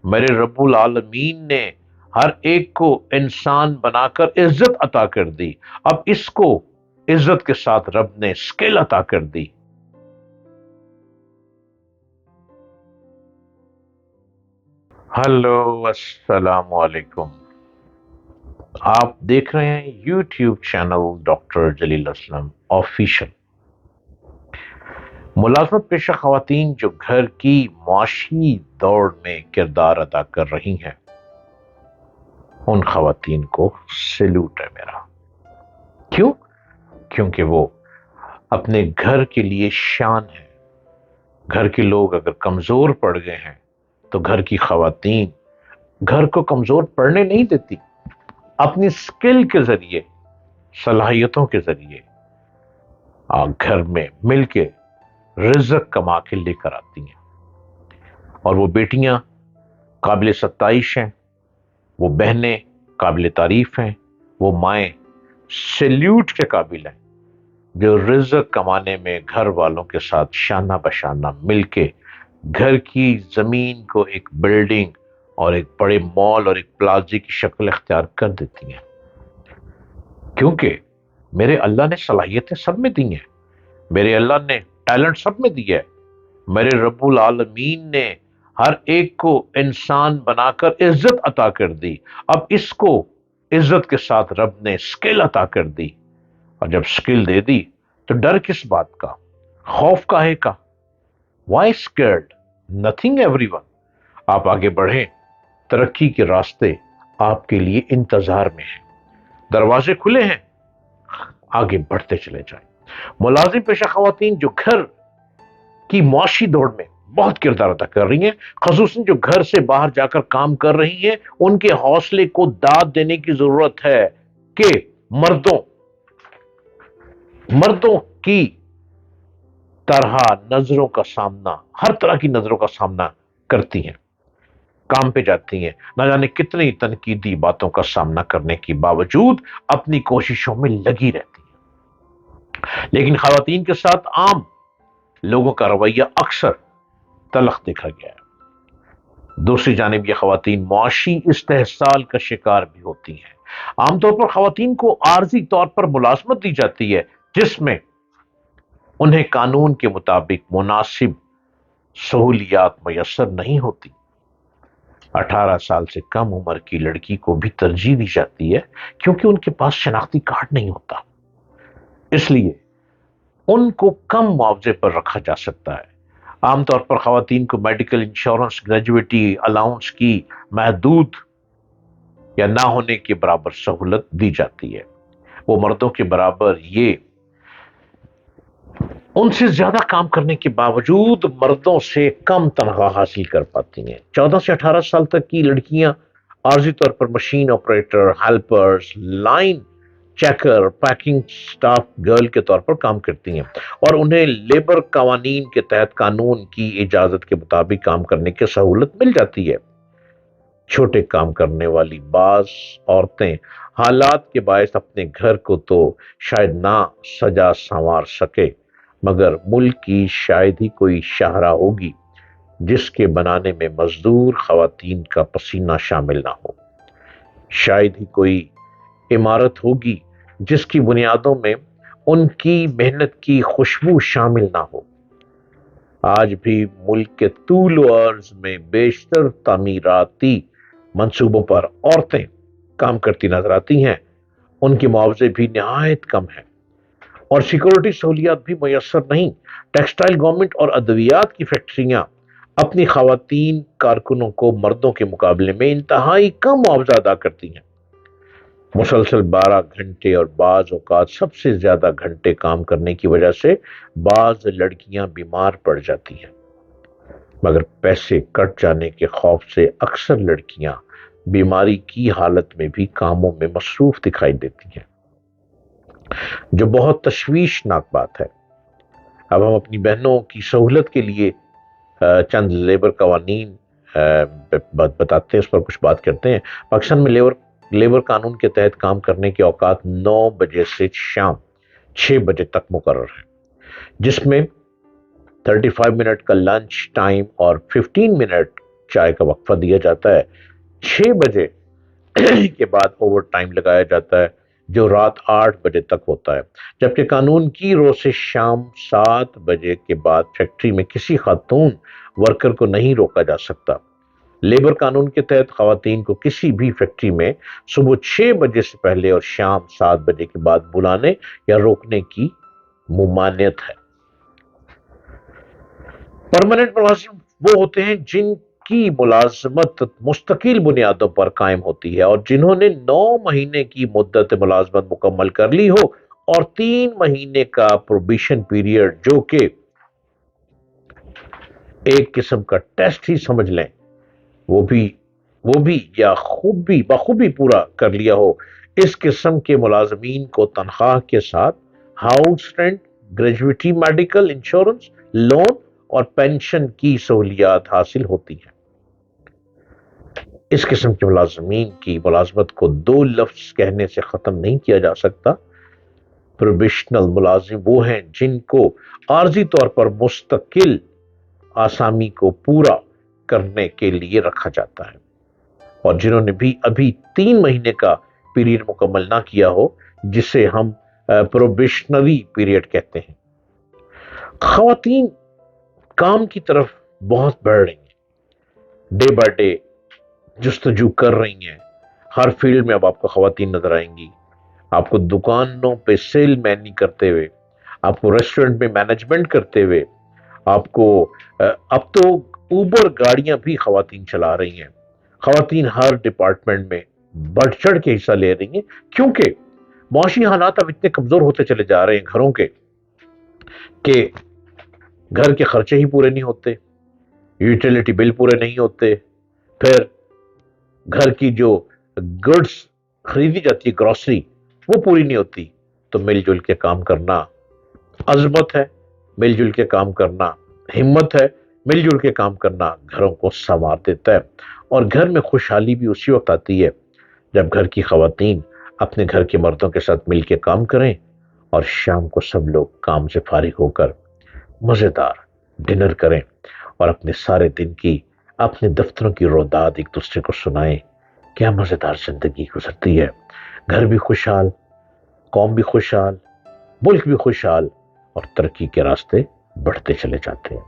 میرے رب العالمین نے ہر ایک کو انسان بنا کر عزت عطا کر دی، اب اس کو عزت کے ساتھ رب نے اسکل عطا کر دی۔ ہلو، السلام علیکم۔ آپ دیکھ رہے ہیں یوٹیوب چینل ڈاکٹر جلیل اسلم آفیشل۔ ملازمت پیشہ خواتین جو گھر کی معاشی دوڑ میں کردار ادا کر رہی ہیں، ان خواتین کو سیلوٹ ہے میرا۔ کیوں؟ کیونکہ وہ اپنے گھر کے لیے شان ہے۔ گھر کے لوگ اگر کمزور پڑ گئے ہیں تو گھر کی خواتین گھر کو کمزور پڑنے نہیں دیتی، اپنی سکل کے ذریعے، صلاحیتوں کے ذریعے گھر میں مل کے رزق کما کے لے کر آتی ہیں۔ اور وہ بیٹیاں قابل ستائش ہیں، وہ بہنیں قابل تعریف ہیں، وہ مائیں سیلیوٹ کے قابل ہیں، جو رزق کمانے میں گھر والوں کے ساتھ شانہ بشانہ مل کے گھر کی زمین کو ایک بلڈنگ اور ایک بڑے مال اور ایک پلازے کی شکل اختیار کر دیتی ہیں۔ کیونکہ میرے اللہ نے صلاحیتیں سب میں دی ہیں، میرے اللہ نے ٹیلنٹ سب میں دیا ہے۔ میرے رب العالمین نے ہر ایک کو انسان بنا کر عزت عطا کر دی، اب اس کو عزت کے ساتھ رب نے اسکل عطا کر دی۔ اور جب اسکل دے دی تو ڈر کس بات کا، خوف کاہے کا؟ Why scared? Nothing everyone. آپ آگے بڑھیں، ترقی کے راستے آپ کے لیے انتظار میں ہیں، دروازے کھلے ہیں، آگے بڑھتے چلے جائیں۔ ملازم پیشہ خواتین جو گھر کی معاشی دوڑ میں بہت کردار ادا کر رہی ہیں، خصوصاً جو گھر سے باہر جا کر کام کر رہی ہیں، ان کے حوصلے کو داد دینے کی ضرورت ہے کہ مردوں کی طرح نظروں کا سامنا، ہر طرح کی نظروں کا سامنا کرتی ہیں، کام پہ جاتی ہیں، نہ جانے کتنی تنقیدی باتوں کا سامنا کرنے کے باوجود اپنی کوششوں میں لگی رہتی ہیں۔ لیکن خواتین کے ساتھ عام لوگوں کا رویہ اکثر تلخ دیکھا گیا ہے۔ دوسری جانب یہ خواتین معاشی استحصال کا شکار بھی ہوتی ہیں۔ عام طور پر خواتین کو عارضی طور پر ملازمت دی جاتی ہے جس میں انہیں قانون کے مطابق مناسب سہولیات میسر نہیں ہوتی۔ 18 سال سے کم عمر کی لڑکی کو بھی ترجیح دی جاتی ہے کیونکہ ان کے پاس شناختی کارڈ نہیں ہوتا، اس لیے ان کو کم معاوضے پر رکھا جا سکتا ہے۔ عام طور پر خواتین کو میڈیکل انشورنس، گریجویٹی الاؤنس کی محدود یا نہ ہونے کے برابر سہولت دی جاتی ہے۔ وہ مردوں کے برابر یہ ان سے زیادہ کام کرنے کے باوجود مردوں سے کم تنخواہ حاصل کر پاتی ہیں۔ 14 سے 18 سال تک کی لڑکیاں عارضی طور پر machine operator, helpers, line checker, packing staff girl کے طور پر کام کرتی ہیں، اور انہیں لیبر قوانین کے تحت قانون کی اجازت کے مطابق کام کرنے کی سہولت مل جاتی ہے۔ چھوٹے کام کرنے والی بعض عورتیں حالات کے باعث اپنے گھر کو تو شاید نہ سجا سنوار سکے، مگر ملک کی شاید ہی کوئی شاہراہ ہوگی جس کے بنانے میں مزدور خواتین کا پسینہ شامل نہ ہو، شاید ہی کوئی عمارت ہوگی جس کی بنیادوں میں ان کی محنت کی خوشبو شامل نہ ہو۔ آج بھی ملک کے طول و عرض میں بیشتر تعمیراتی منصوبوں پر عورتیں کام کرتی نظر آتی ہیں، ان کے معاوضے بھی نہایت کم ہیں اور سیکورٹی سہولیات بھی میسر نہیں۔ ٹیکسٹائل گارمنٹ اور ادویات کی فیکٹریاں اپنی خواتین کارکنوں کو مردوں کے مقابلے میں انتہائی کم معاوضہ ادا کرتی ہیں۔ مسلسل 12 گھنٹے اور بعض اوقات سب سے زیادہ گھنٹے کام کرنے کی وجہ سے بعض لڑکیاں بیمار پڑ جاتی ہیں، مگر پیسے کٹ جانے کے خوف سے اکثر لڑکیاں بیماری کی حالت میں بھی کاموں میں مصروف دکھائی دیتی ہیں، جو بہت تشویشناک بات ہے۔ اب ہم اپنی بہنوں کی سہولت کے لیے چند لیبر قوانین بتاتے ہیں، اس پر کچھ بات کرتے ہیں۔ پاکستان میں لیبر قانون کے تحت کام کرنے کے اوقات 9 بجے سے شام 6 بجے تک مقرر ہے، جس میں 35 منٹ کا لنچ ٹائم اور 15 منٹ چائے کا وقفہ دیا جاتا ہے، 6 بجے کے بعد اوور ٹائم لگایا جاتا ہے جو رات 8 بجے تک ہوتا ہے، جبکہ قانون کی رو سے شام 7 بجے کے بعد فیکٹری میں کسی خاتون ورکر کو نہیں روکا جا سکتا۔ لیبر قانون کے تحت خواتین کو کسی بھی فیکٹری میں صبح 6 بجے سے پہلے اور شام 7 بجے کے بعد بلانے یا روکنے کی ممانعت ہے۔ پرماننٹ ملازم وہ ہوتے ہیں جن کی ملازمت مستقل بنیادوں پر قائم ہوتی ہے اور جنہوں نے 9 مہینے کی مدت ملازمت مکمل کر لی ہو اور 3 مہینے کا پروبیشن پیریڈ جو کہ ایک قسم کا ٹیسٹ ہی سمجھ لیں وہ بھی یا بخوبی پورا کر لیا ہو۔ اس قسم کے ملازمین کو تنخواہ کے ساتھ house rent, gratuity medical insurance, loan اور پینشن کی سہولیات حاصل ہوتی ہیں۔ اس قسم کے ملازمین کی ملازمت کو 2 لفظ کہنے سے ختم نہیں کیا جا سکتا۔ پروبیشنل ملازم وہ ہیں جن کو عارضی طور پر مستقل آسامی کو پورا کرنے کے لیے رکھا جاتا ہے اور جنہوں نے بھی ابھی 3 مہینے کا پیریڈ مکمل نہ کیا ہو، جسے ہم پروبیشنری پیریڈ کہتے ہیں۔ خواتین کام کی طرف بہت بڑھ رہی ہیں، ڈے بائی ڈے جستجو کر رہی ہیں۔ ہر فیلڈ میں اب آپ کو خواتین نظر آئیں گی، آپ کو دکانوں پہ سیل مینی کرتے ہوئے، آپ کو ریسٹورنٹ میں مینجمنٹ کرتے ہوئے، آپ کو اب تو اوبر گاڑیاں بھی خواتین چلا رہی ہیں۔ خواتین ہر ڈپارٹمنٹ میں بڑھ چڑھ کے حصہ لے رہی ہیں کیونکہ معاشی حالات اب اتنے کمزور ہوتے چلے جا رہے ہیں گھروں کے کہ گھر کے خرچے ہی پورے نہیں ہوتے، یوٹیلیٹی بل پورے نہیں ہوتے، پھر گھر کی جو گڈز خریدی جاتی ہے گروسری وہ پوری نہیں ہوتی، تو مل جل کے کام کرنا عظمت ہے، مل جل کے کام کرنا ہمت ہے، مل جل کے کام کرنا گھروں کو سنوار دیتا ہے۔ اور گھر میں خوشحالی بھی اسی وقت آتی ہے جب گھر کی خواتین اپنے گھر کے مردوں کے ساتھ مل کے کام کریں اور شام کو سب لوگ کام سے فارغ ہو کر مزیدار ڈنر کریں اور اپنے سارے دن کی، اپنے دفتروں کی روداد ایک دوسرے کو سنائیں۔ کیا مزیدار زندگی گزرتی ہے، گھر بھی خوشحال، قوم بھی خوشحال، ملک بھی خوشحال اور ترقی کے راستے بڑھتے چلے جاتے ہیں۔